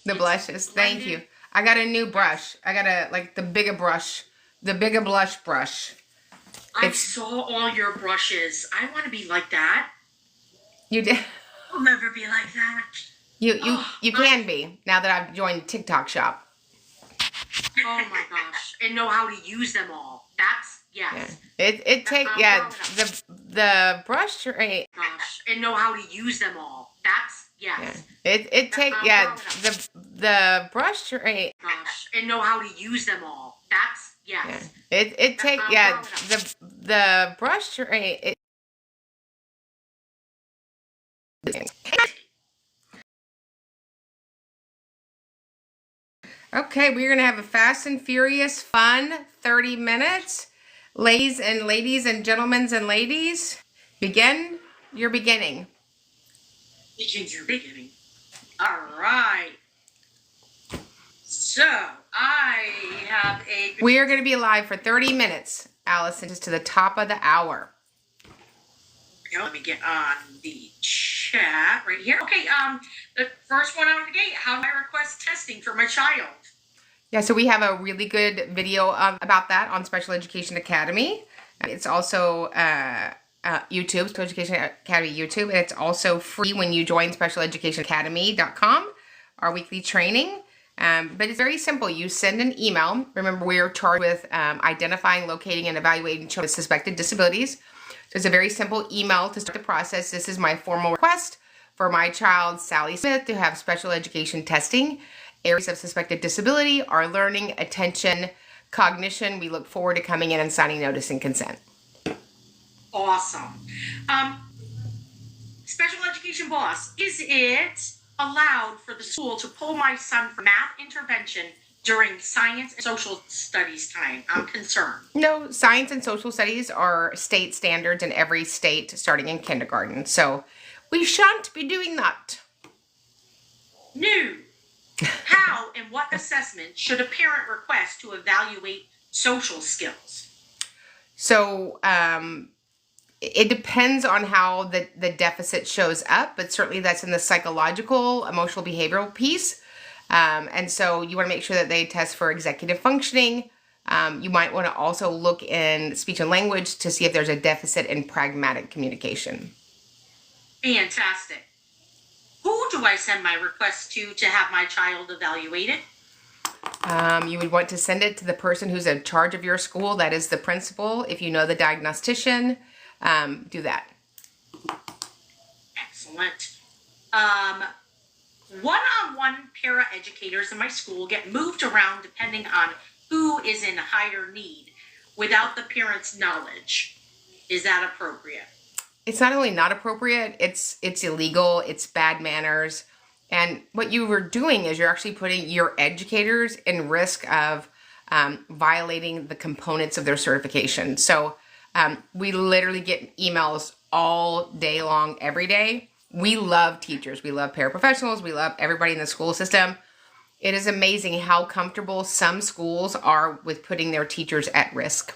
The blushes. Thank you. I got a new brush. I got the bigger brush. The bigger blush brush. I saw all your brushes. I want to be like that. You did? I'll never be like that. You can be, now that I've joined TikTok shop. Oh my gosh. And know how to use them all. That's, yes. Yeah. The brush tray. Gosh. And know how to use them all. That's, yes. Yeah. The brush tray. Gosh. And know how to use them all. That's, yes. Yeah. The brush tray. Okay, we're going to have a fast and furious, fun 30 minutes. Ladies and gentlemen and ladies, begin your beginning. Begin your beginning. All right. So, I have a... We are going to be live for 30 minutes, Allison, just to the top of the hour. Let me get on the chat right here. Okay, the first one out of the gate, how do I request testing for my child? Yeah, so we have a really good video about that on Special Education Academy. It's also YouTube, Special Education Academy YouTube, and it's also free when you join specialeducationacademy.com, our weekly training. But it's very simple. You send an email. Remember, we are charged with identifying, locating, and evaluating children with suspected disabilities. So it's a very simple email to start the process. This is my formal request for my child, Sally Smith, to have special education testing. Areas of suspected disability are learning, attention, cognition. We look forward to coming in and signing notice and consent. Awesome. Special education boss, is it allowed for the school to pull my son for math intervention during science and social studies time? I'm concerned. No, science and social studies are state standards in every state starting in kindergarten. So we shan't be doing that. No. How and what assessment should a parent request to evaluate social skills? So it depends on how the deficit shows up, but certainly that's in the psychological, emotional, behavioral piece. And so you want to make sure that they test for executive functioning. You might want to also look in speech and language to see if there's a deficit in pragmatic communication. Fantastic. Who do I send my request to have my child evaluated? You would want to send it to the person who's in charge of your school. That is the principal. If you know the diagnostician, do that. Excellent. One-on-one para-educators in my school get moved around depending on who is in higher need without the parent's knowledge. Is that appropriate? It's not only not appropriate, it's illegal, it's bad manners. And what you were doing is you're actually putting your educators in risk of violating the components of their certification. So we literally get emails all day long, every day. We love teachers. We love paraprofessionals. We love everybody in the school system. It is amazing how comfortable some schools are with putting their teachers at risk.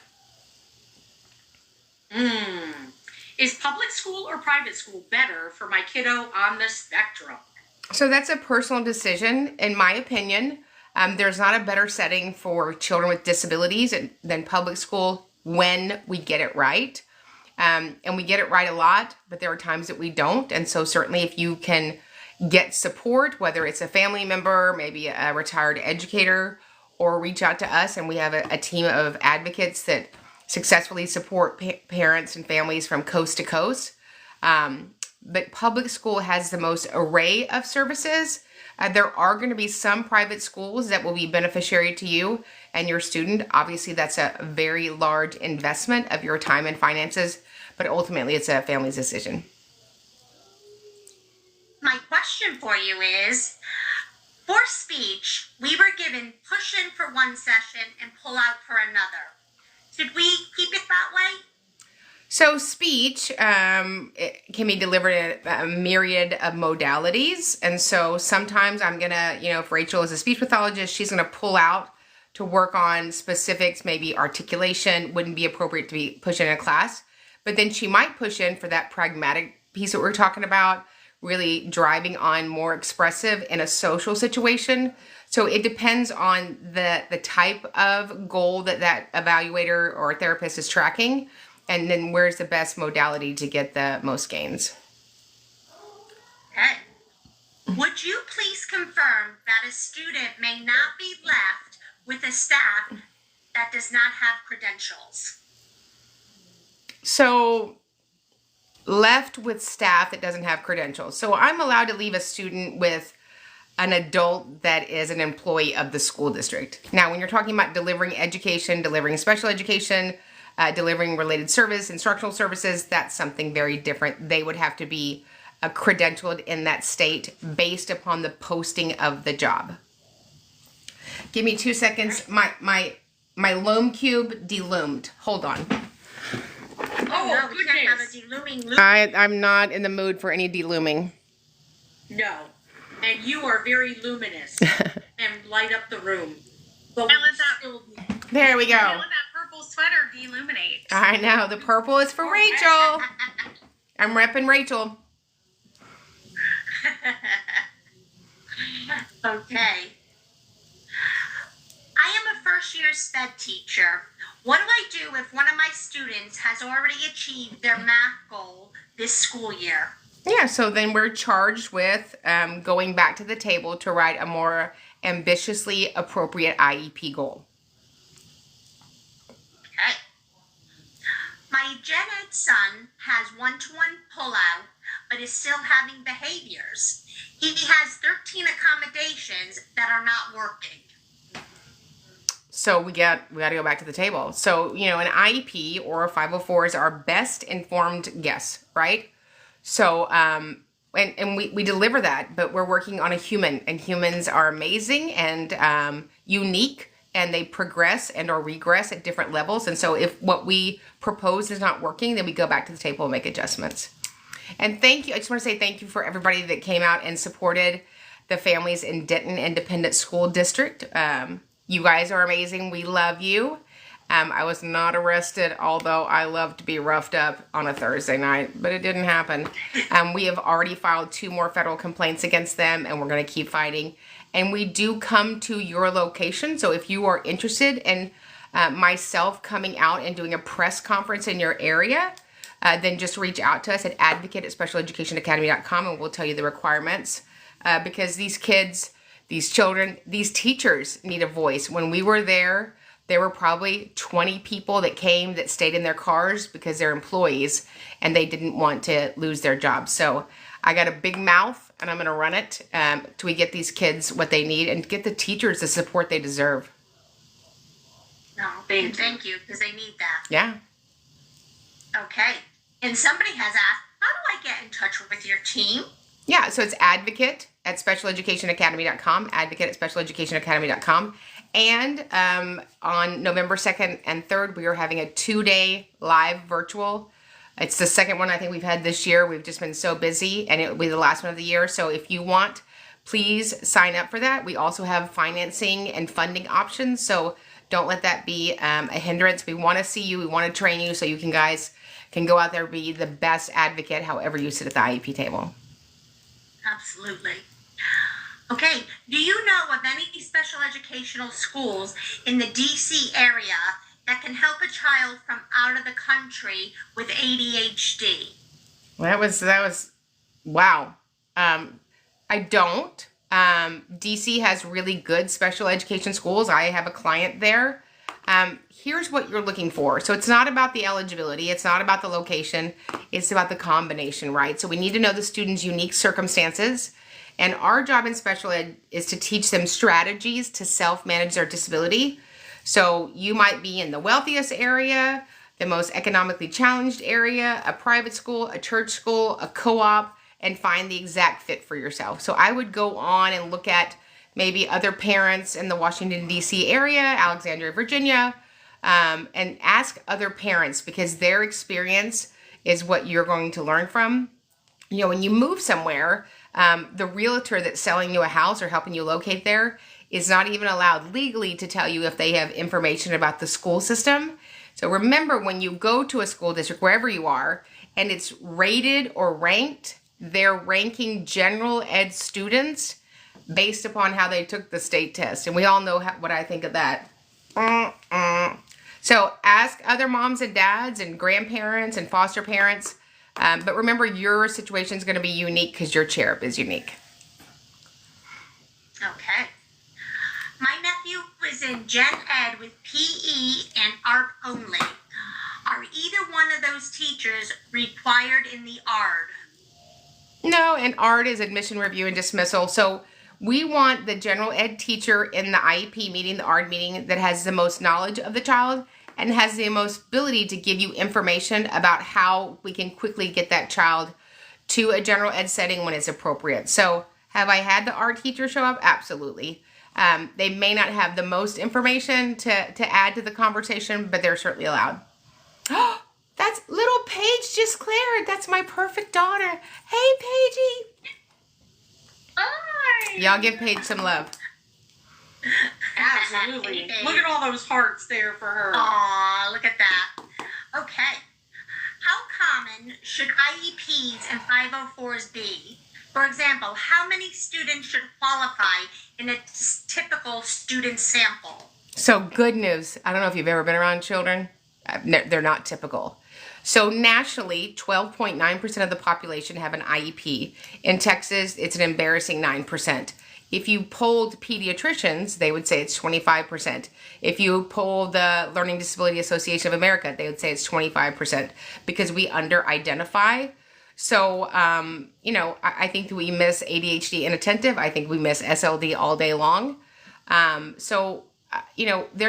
Is public school or private school better for my kiddo on the spectrum? So that's a personal decision. In my opinion, there's not a better setting for children with disabilities than public school when we get it right. And we get it right a lot, but there are times that we don't. And so certainly if you can get support, whether it's a family member, maybe a retired educator, or reach out to us, and we have a team of advocates that successfully support parents and families from coast to coast. But public school has the most array of services. There are going to be some private schools that will be beneficiary to you and your student. Obviously, that's a very large investment of your time and finances, but ultimately it's a family's decision. My question for you is, for speech, we were given push in for one session and pull out for another. Should we keep it that way? So speech it can be delivered in a myriad of modalities. And so sometimes I'm going to, if Rachel is a speech pathologist, she's going to pull out to work on specifics, maybe articulation wouldn't be appropriate to be pushed in a class. But then she might push in for that pragmatic piece that we're talking about, really driving on more expressive in a social situation. So it depends on the type of goal that evaluator or therapist is tracking, and then where's the best modality to get the most gains. Okay. Would you please confirm that a student may not be left with a staff that does not have credentials? So left with staff that doesn't have credentials. So I'm allowed to leave a student with an adult that is an employee of the school district. Now, when you're talking about delivering education, delivering special education, delivering related service, instructional services, that's something very different. They would have to be credentialed in that state based upon the posting of the job. Give me 2 seconds. My loam cube deloomed. Hold on. Oh, no, we can't have a goodness. delooming loom. I'm not in the mood for any delooming. No. And you are very luminous and light up the room. But And let that, still, There we go. and let that purple sweater deluminate. I know. The purple is for Rachel. I'm repping Rachel. Okay. I am a first-year SPED teacher. What do I do if one of my students has already achieved their math goal this school year? Yeah, so then we're charged with going back to the table to write a more ambitiously appropriate IEP goal. Okay. My gen ed son has one-to-one pullout, but is still having behaviors. He has 13 accommodations that are not working. So we got to go back to the table. So, an IEP or a 504 is our best informed guess, right? So, and we deliver that, but we're working on a human, and humans are amazing and unique, and they progress and or regress at different levels. And so if what we propose is not working, then we go back to the table and make adjustments. And thank you. I just want to say thank you for everybody that came out and supported the families in Denton Independent School District. You guys are amazing. We love you. I was not arrested, although I love to be roughed up on a Thursday night, but it didn't happen. We have already filed 2 more federal complaints against them, and we're going to keep fighting. And we do come to your location, so if you are interested in myself coming out and doing a press conference in your area, then just reach out to us at advocate@specialeducationacademy.com, and we'll tell you the requirements. Because these kids, these children, these teachers need a voice. When we were there were probably 20 people that came that stayed in their cars because they're employees and they didn't want to lose their jobs. So I got a big mouth and I'm going to run it till we get these kids what they need and get the teachers the support they deserve. No, thank you, because they need that. Yeah. Okay. And somebody has asked, how do I get in touch with your team? Yeah, so it's advocate@specialeducationacademy.com, advocate@specialeducationacademy.com. And on November 2nd and 3rd, we are having a 2-day live virtual. It's the second one I think we've had this year. We've just been so busy, and it will be the last one of the year. So if you want, please sign up for that. We also have financing and funding options, so don't let that be a hindrance. We want to see you. We want to train you so you guys can go out there and be the best advocate however you sit at the IEP table. Absolutely. Okay, do you know of any special educational schools in the DC area that can help a child from out of the country with ADHD? That was wow. I don't. DC has really good special education schools. I have a client there. Here's what you're looking for. So it's not about the eligibility. It's not about the location. It's about the combination, right? So we need to know the student's unique circumstances. And our job in special ed is to teach them strategies to self-manage their disability. So you might be in the wealthiest area, the most economically challenged area, a private school, a church school, a co-op, and find the exact fit for yourself. So I would go on and look at maybe other parents in the Washington, D.C. area, Alexandria, Virginia, and ask other parents because their experience is what you're going to learn from. When you move somewhere, the realtor that's selling you a house or helping you locate there is not even allowed legally to tell you if they have information about the school system. So remember, when you go to a school district, wherever you are, and it's rated or ranked, they're ranking general ed students based upon how they took the state test. And we all know what I think of that. So ask other moms and dads and grandparents and foster parents. But remember, your situation is going to be unique because your cherub is unique. Okay. My nephew was in Gen Ed with PE and art only. Are either one of those teachers required in the ARD? No, and ARD is admission review and dismissal. So we want the general ed teacher in the IEP meeting, the ARD meeting, that has the most knowledge of the child and has the most ability to give you information about how we can quickly get that child to a general ed setting when it's appropriate. So have I had the ARD teacher show up? Absolutely. They may not have the most information to add to the conversation, but they're certainly allowed. Oh, that's little Paige just cleared. That's my perfect daughter. Hey, Paigey. Hi. Y'all give Paige some love. Absolutely. Look at all those hearts there for her. Aw, look at that. Okay. How common should IEPs and 504s be? For example, how many students should qualify in a typical student sample? So good news. I don't know if you've ever been around children. They're not typical. So nationally, 12.9% of the population have an IEP. In Texas, it's an embarrassing 9%. If you polled pediatricians, they would say it's 25%. If you polled the Learning Disability Association of America, they would say it's 25% because we under-identify. So, I think that we miss ADHD inattentive. I think we miss SLD all day long. There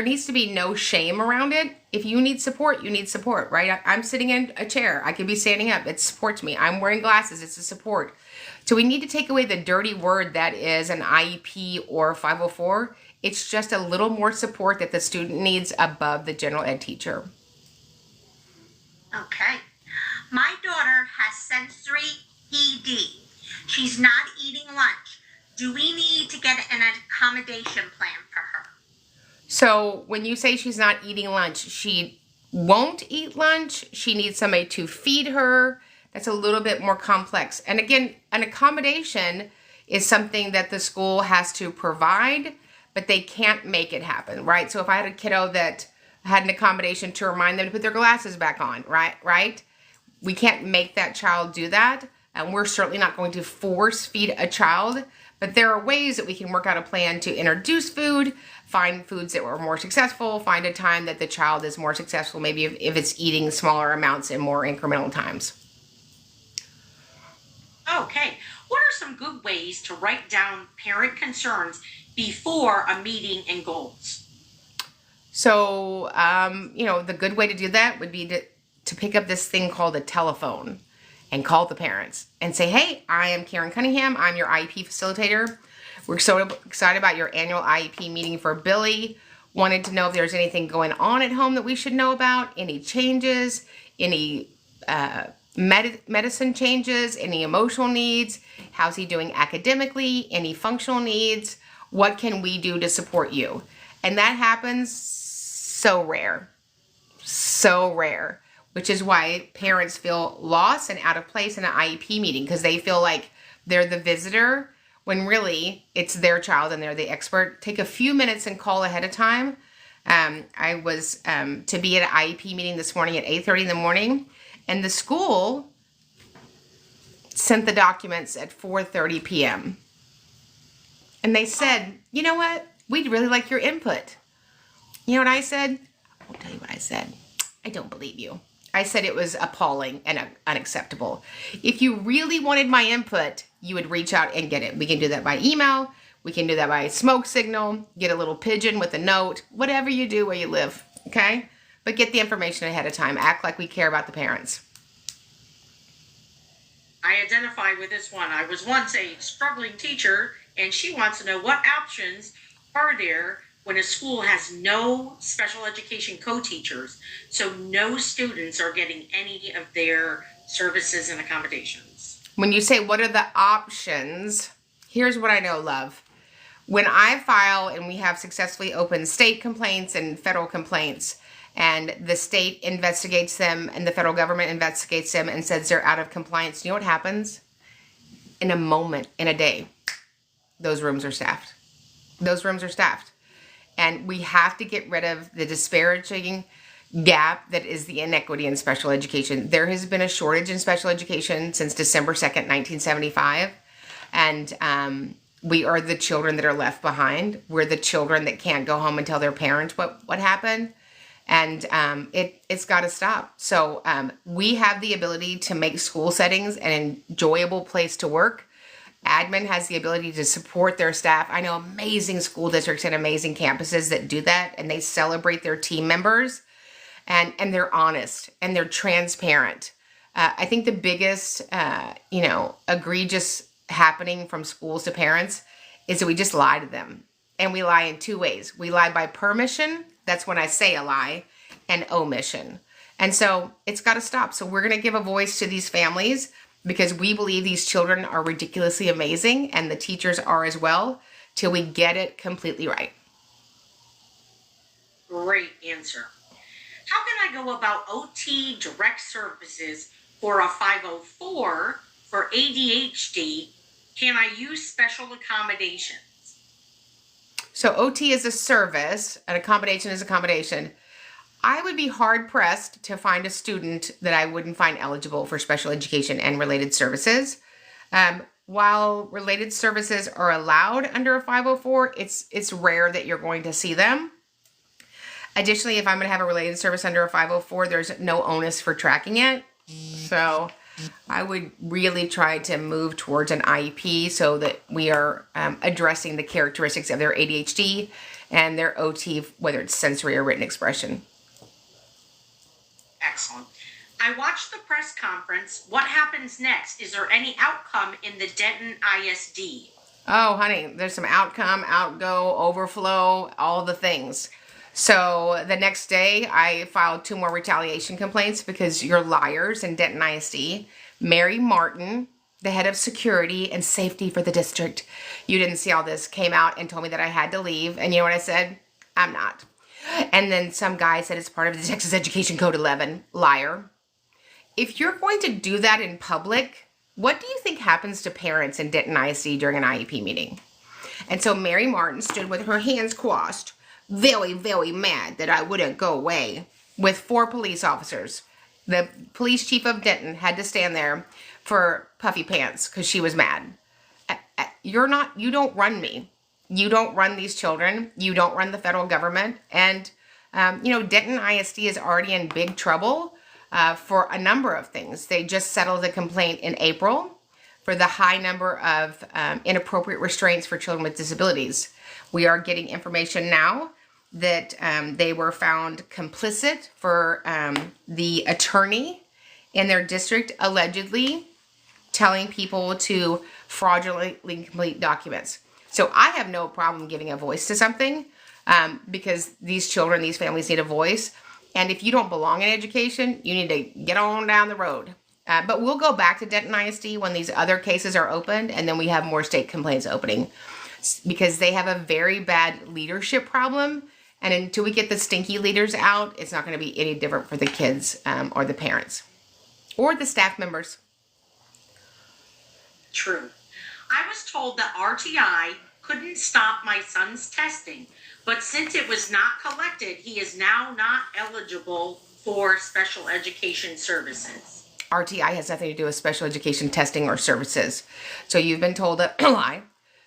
needs to be no shame around it. If you need support, you need support, right? I'm sitting in a chair. I could be standing up. It supports me. I'm wearing glasses. It's a support. So we need to take away the dirty word that is an IEP or 504. It's just a little more support that the student needs above the general ed teacher. Okay. My daughter has sensory ED. She's not eating lunch. Do we need to get an accommodation plan for her? So when you say she's not eating lunch, she won't eat lunch. She needs somebody to feed her. That's a little bit more complex. And again, an accommodation is something that the school has to provide, but they can't make it happen, right? So if I had a kiddo that had an accommodation to remind them to put their glasses back on, right? We can't make that child do that. And we're certainly not going to force feed a child, but there are ways that we can work out a plan to introduce food, find foods that were more successful, find a time that the child is more successful, maybe if it's eating smaller amounts in more incremental times. Okay. What are some good ways to write down parent concerns before a meeting and goals? So, the good way to do that would be to pick up this thing called a telephone and call the parents and say, hey, I am Karen Cunningham. I'm your IEP facilitator. We're so excited about your annual IEP meeting for Billy. Wanted to know if there's anything going on at home that we should know about, any changes, any medicine changes, any emotional needs, how's he doing academically, any functional needs, what can we do to support you? And that happens so rare, which is why parents feel lost and out of place in an IEP meeting because they feel like they're the visitor when really it's their child and they're the expert. Take a few minutes and call ahead of time. I was to be at an IEP meeting this morning at 8:30 in the morning, and the school sent the documents at 4:30 p.m. And they said, you know what? We'd really like your input. You know what I said? I won't tell you what I said. I don't believe you. I said it was appalling and unacceptable. If you really wanted my input, you would reach out and get it. We can do that by email. We can do that by smoke signal. Get a little pigeon with a note. Whatever you do where you live, okay? But get the information ahead of time. Act like we care about the parents. I identify with this one. I was once a struggling teacher, and she wants to know what options are there when a school has no special education co-teachers, so no students are getting any of their services and accommodations. When you say what are the options, here's what I know, love. When I file and we have successfully opened state complaints and federal complaints, and the state investigates them and the federal government investigates them and says they're out of compliance, you know what happens? in a moment, in a day, those rooms are staffed. Those rooms are staffed. And we have to get rid of the disparaging gap that is the inequity in special education. There has been a shortage in special education since December 2nd, 1975. And we are the children that are left behind. We're the children that can't go home and tell their parents what happened. And it's got to stop. So we have the ability to make school settings an enjoyable place to work. Admin has the ability to support their staff. I know amazing school districts and amazing campuses that do that, and they celebrate their team members, and they're honest and they're transparent. I think the biggest, egregious happening from schools to parents is that we just lie to them. And we lie in two ways. We lie by permission. That's when I say a lie, and omission. And so it's got to stop. So we're going to give a voice to these families because we believe these children are ridiculously amazing and the teachers are as well, till we get it completely right. Great answer. How can I go about OT direct services for a 504 for ADHD? Can I use special accommodations? So OT is a service, an accommodation is accommodation. I would be hard pressed to find a student that I wouldn't find eligible for special education and related services. While related services are allowed under a 504, it's rare that you're going to see them. Additionally, if I'm going to have a related service under a 504, there's no onus for tracking it. So I would really try to move towards an IEP so that we are addressing the characteristics of their ADHD and their OT, whether it's sensory or written expression. Excellent. I watched the press conference. What happens next? Is there any outcome in the Denton ISD? Oh, honey, there's some outcome, outgo, overflow, all the things. So the next day, I filed 2 more retaliation complaints because you're liars in Denton ISD. Mary Martin, the head of security and safety for the district, you didn't see all this, came out and told me that I had to leave. And you know what I said? I'm not. And then some guy said it's part of the Texas Education Code 11. Liar. If you're going to do that in public, what do you think happens to parents in Denton ISD during an IEP meeting? And so Mary Martin stood with her hands crossed, very, very mad that I wouldn't go away, with 4 police officers. The police chief of Denton had to stand there for puffy pants because she was mad. You don't run me. You don't run these children. You don't run the federal government. And, Denton ISD is already in big trouble for a number of things. They just settled a complaint in April for the high number of inappropriate restraints for children with disabilities. We are getting information now that they were found complicit for the attorney in their district allegedly telling people to fraudulently complete documents. So I have no problem giving a voice to something because these children, these families need a voice. And if you don't belong in education, you need to get on down the road. But we'll go back to Denton ISD when these other cases are opened, and then we have more state complaints opening because they have a very bad leadership problem. And until we get the stinky leaders out, it's not going to be any different for the kids or the parents or the staff members. True. I was told that RTI couldn't stop my son's testing, but since it was not collected, he is now not eligible for special education services. RTI has nothing to do with special education testing or services. So you've been told a lie.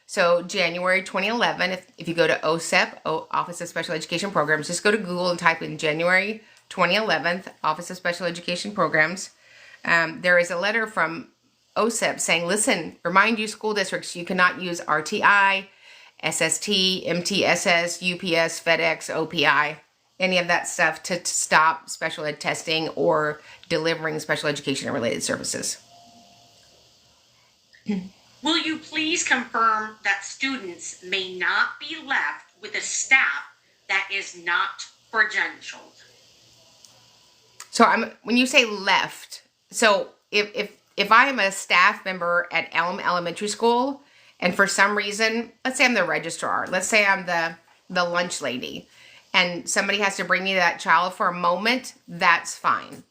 So January 2011, if you go to OSEP, Office of Special Education Programs, just go to Google and type in January 2011, Office of Special Education Programs. There is a letter from OSEP saying, listen, remind you school districts, you cannot use RTI, SST, MTSS, UPS, FedEx, OPI, any of that stuff to stop special ed testing or delivering special education and related services. Will you please confirm that students may not be left with a staff that is not credentialed? So when you say left, so if I am a staff member at Elm Elementary School, and for some reason, let's say I'm the registrar, let's say I'm the lunch lady, and somebody has to bring me that child for a moment, that's fine.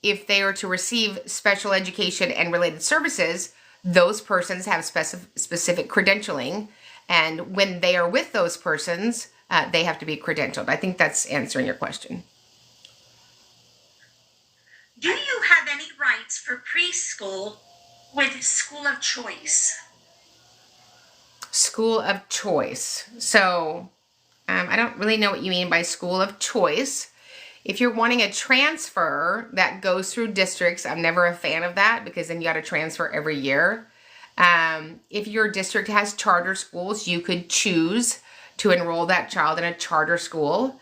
if they are to receive special education and related services, those persons have specific credentialing. And when they are with those persons, they have to be credentialed. I think that's answering your question. Do you have any rights for preschool with school of choice? School of choice. So I don't really know what you mean by school of choice. If you're wanting a transfer that goes through districts, I'm never a fan of that because then you got to transfer every year. If your district has charter schools, you could choose to enroll that child in a charter school.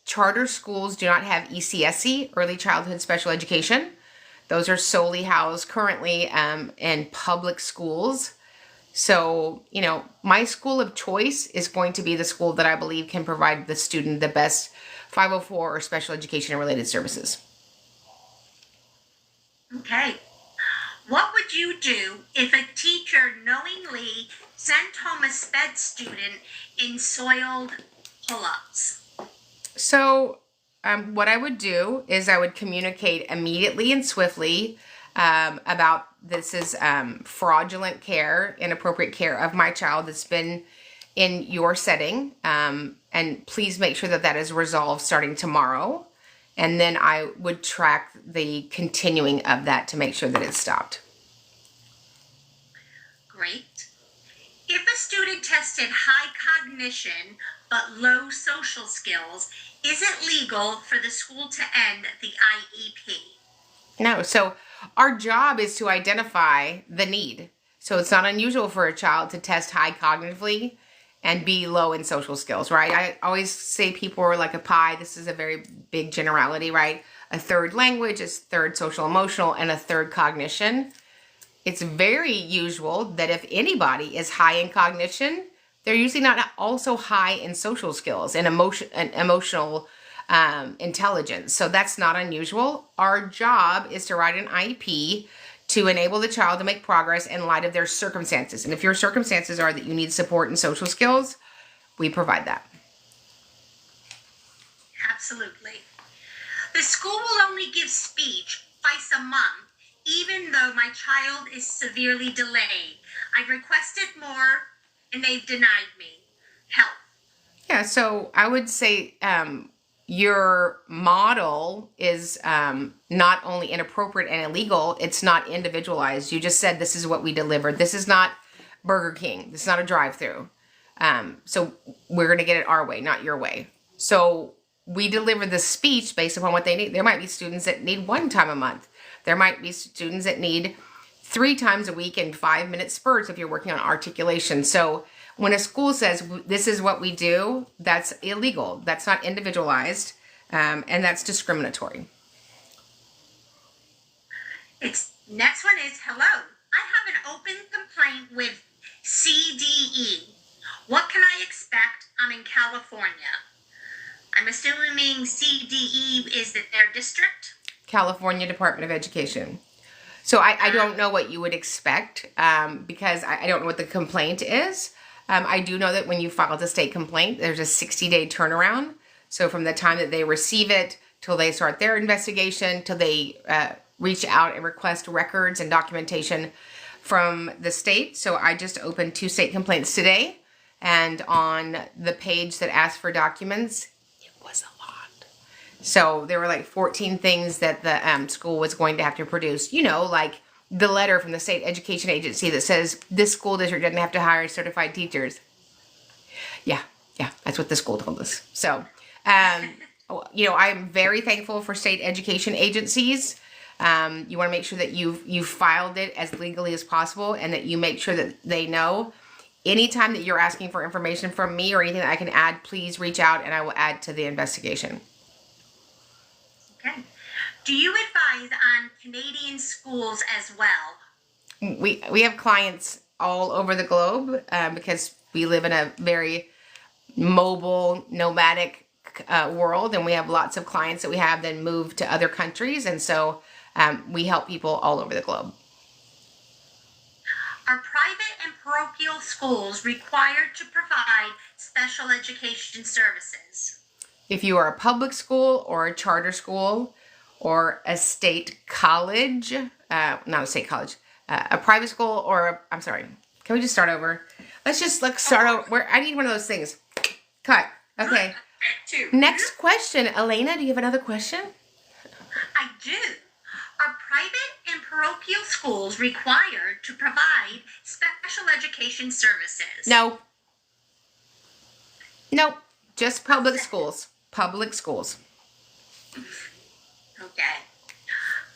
Charter schools do not have ECSE, Early Childhood Special Education. Those are solely housed currently in public schools. So, my school of choice is going to be the school that I believe can provide the student the best 504 or special education and related services. Okay. What would you do if a teacher knowingly sent home a SPED student in soiled pull-ups? So, what I would do is I would communicate immediately and swiftly about this is fraudulent care, inappropriate care of my child that's been in your setting. And please make sure that that is resolved starting tomorrow. And then I would track the continuing of that to make sure that it's stopped. Great. If a student tested high cognition but low social skills, is it legal for the school to end the IEP? No. So our job is to identify the need. So it's not unusual for a child to test high cognitively and be low in social skills, right? I always say people are like a pie. This is a very big generality, right? A third language, a third social emotional, and a third cognition. It's very usual that if anybody is high in cognition, they're usually not also high in social skills and emotional intelligence. So that's not unusual. Our job is to write an IEP to enable the child to make progress in light of their circumstances. And if your circumstances are that you need support in social skills, we provide that. Absolutely. The school will only give speech twice a month, even though my child is severely delayed. I've requested more and they've denied me help. Yeah, so I would say your model is not only inappropriate and illegal, it's not individualized. You just said this is what we delivered. This is not Burger King. This is not a drive-through. So we're going to get it our way, not your way. So we deliver the speech based upon what they need. There might be students that need 1 time a month. There might be students that need 3 times a week in 5-minute spurts if you're working on articulation. So when a school says this is what we do, that's illegal. That's not individualized, and that's discriminatory. Next one is, hello. I have an open complaint with CDE. What can I expect? I'm in California. I'm assuming CDE is their district? California Department of Education. So I don't know what you would expect because I don't know what the complaint is. I do know that when you file the state complaint, there's a 60-day turnaround. So from the time that they receive it till they start their investigation, till they reach out and request records and documentation from the state. So I just opened 2 state complaints today. And on the page that asked for documents, it was a lot. So there were like 14 things that the school was going to have to produce. Like the letter from the state education agency that says this school district doesn't have to hire certified teachers. Yeah, that's what the school told us. So, I'm very thankful for state education agencies. You want to make sure that you've filed it as legally as possible and that you make sure that they know. Anytime that you're asking for information from me or anything that I can add, please reach out and I will add to the investigation. Okay. Do you advise on Canadian schools as well? We have clients all over the globe because we live in a very mobile, nomadic world, and we have lots of clients that we have then move to other countries, and so we help people all over the globe. Are private and parochial schools required to provide special education services? If you are a public school or a charter school or a state college, not a state college, a private school, or I'm sorry, can we just start over? Let's start over. I need one of those things. Cut. Okay. Two. Next question. Elena, do you have another question? I do. Are private and parochial schools required to provide special education services? No. Nope. Just public schools. Public schools. Okay.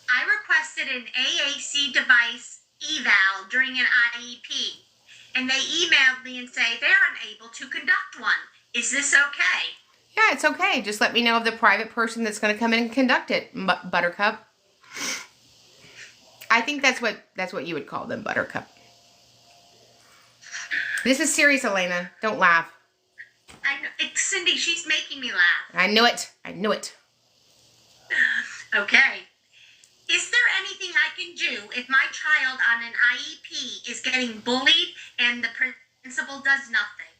I requested an AAC device eval during an IEP, and they emailed me and say they're unable to conduct one. Is this okay? Yeah, it's okay. Just let me know of the private person that's going to come in and conduct it, Buttercup. I think that's what you would call them, Buttercup. This is serious, Elena. Don't laugh. I know, it's Cindy. She's making me laugh. I knew it. I knew it. Okay. Is there anything I can do if my child on an IEP is getting bullied and the principal does nothing?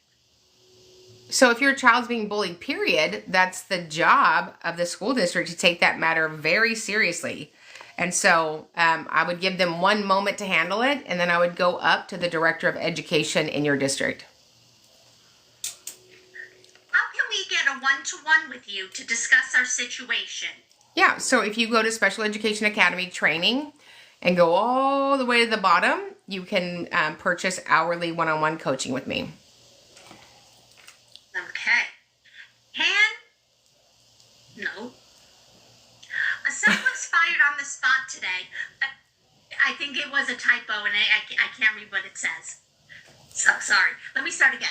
So if your child's being bullied, period, that's the job of the school district to take that matter very seriously. And so I would give them 1 moment to handle it, and then I would go up to the director of education in your district. How can we get a one-to-one with you to discuss our situation? Yeah, so if you go to Special Education Academy training and go all the way to the bottom, you can purchase hourly one-on-one coaching with me. Okay. No. A sub was fired on the spot today. I think it was a typo, and I can't read what it says. So sorry. Let me start again.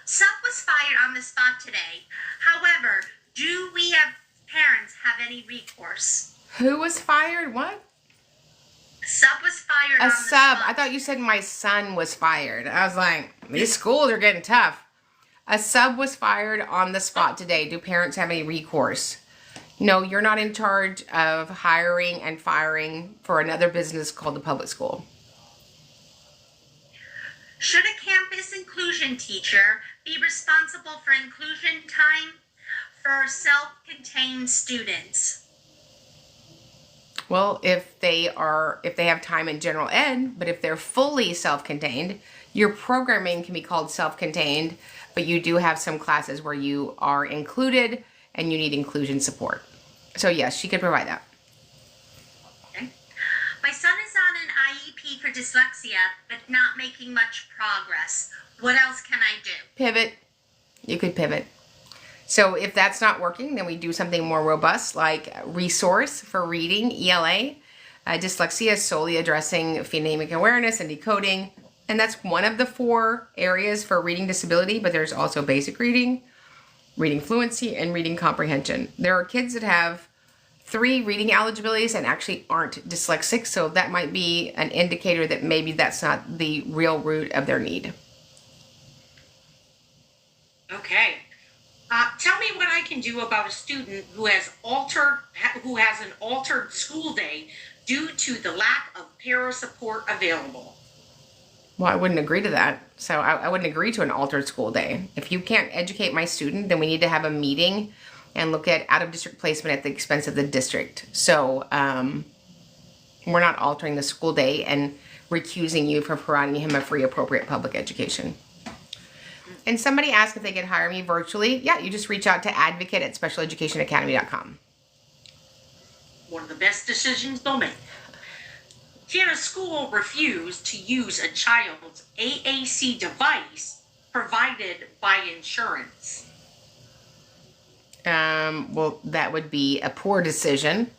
Sub was fired on the spot today. However, do we have parents have any recourse? Who was fired? What? Sub was fired A on the sub. spot. I thought you said my son was fired. I was like, these schools are getting tough. A sub was fired on the spot today. Do parents have any recourse? No, you're not in charge of hiring and firing for another business called the public school. Should a campus inclusion teacher be responsible for inclusion time for self-contained students? Well, if they have time in general ed, but if they're fully self-contained, your programming can be called self-contained, but you do have some classes where you are included and you need inclusion support. So yes, she could provide that. Okay. My son is on an IEP for dyslexia, but not making much progress. What else can I do? Pivot. You could pivot. So if that's not working, then we do something more robust like resource for reading, ELA. Dyslexia is solely addressing phonemic awareness and decoding. And that's one of the 4 areas for reading disability, but there's also basic reading, reading fluency, and reading comprehension. There are kids that have 3 reading eligibilities and actually aren't dyslexic, so that might be an indicator that maybe that's not the real root of their need. Okay. Tell me what I can do about a student who has an altered school day due to the lack of para support available. Well, I wouldn't agree to that. So I wouldn't agree to an altered school day. If you can't educate my student, then we need to have a meeting and look at out-of-district placement at the expense of the district. So we're not altering the school day and recusing you from providing him a free, appropriate public education. And somebody asked if they could hire me virtually. Yeah, you just reach out to advocate@specialeducationacademy.com. One of the best decisions they'll make. Can a school refuse to use a child's AAC device provided by insurance? Well, that would be a poor decision.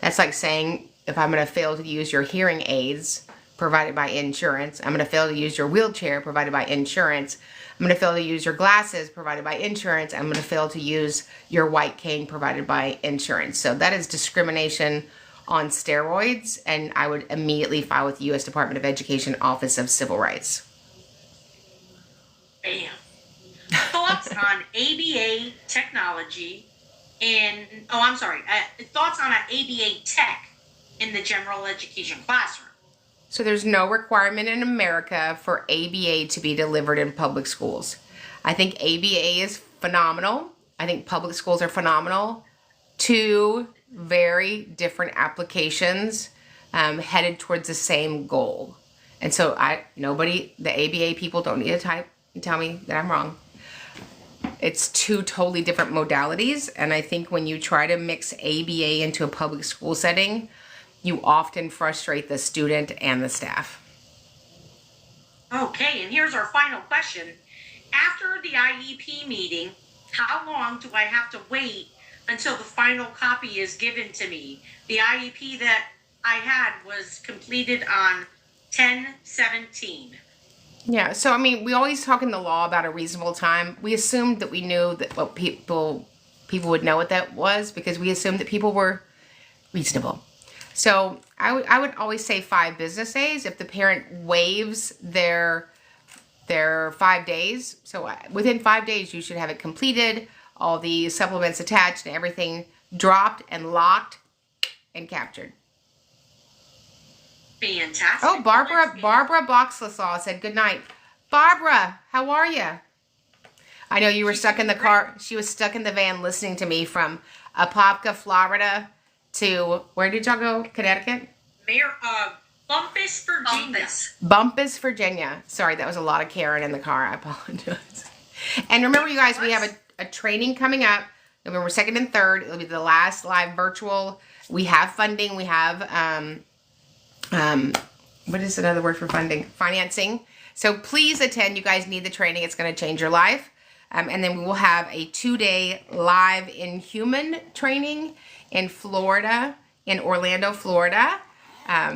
That's like saying, if I'm going to fail to use your hearing aids provided by insurance, I'm going to fail to use your wheelchair provided by insurance, I'm going to fail to use your glasses provided by insurance, I'm going to fail to use your white cane provided by insurance. So that is discrimination on steroids, and I would immediately file with the U.S. Department of Education Office of Civil Rights. Bam. Thoughts on ABA technology thoughts on an ABA tech in the general education classroom? So there's no requirement in America for ABA to be delivered in public schools. I think ABA is phenomenal. I think public schools are phenomenal. 2, very different applications headed towards the same goal. And so the ABA people don't need to type and tell me that I'm wrong. It's two totally different modalities. And I think when you try to mix ABA into a public school setting, you often frustrate the student and the staff. Okay, and here's our final question. After the IEP meeting, how long do I have to wait until the final copy is given to me? The IEP that I had was completed on 10/17. Yeah, so I mean, we always talk in the law about a reasonable time. We assumed that we knew that what people would know what that was because we assumed that people were reasonable. So I would always say 5 business days if the parent waives their 5 days. So within 5 days, you should have it completed, all the supplements attached and everything dropped and locked and captured. Fantastic. Oh, Barbara Boxlesaw said good night. Barbara, how are you? I know you were stuck in the car. She was stuck in the van listening to me from Apopka, Florida to, where did y'all go? Connecticut? Bumpus, Virginia. Bumpus, Virginia. Sorry, that was a lot of Karen in the car. I apologize. And remember, you guys, we have a training coming up November 2nd and 3rd. It'll be the last live virtual. We have funding. We have, what is another word for funding? Financing. So please attend. You guys need the training. It's going to change your life. And then we will have a 2-day live Inhuman training in Florida, in Orlando, Florida,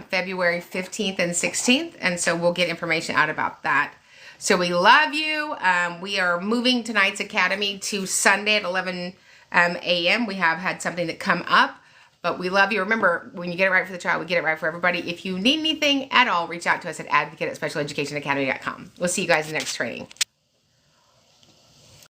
February 15th and 16th. And so we'll get information out about that. So we love you. We are moving tonight's academy to Sunday at 11 a.m. We have had something that come up, but we love you. Remember, when you get it right for the child, we get it right for everybody. If you need anything at all, reach out to us at advocate@specialeducationacademy.com. We'll see you guys in the next training.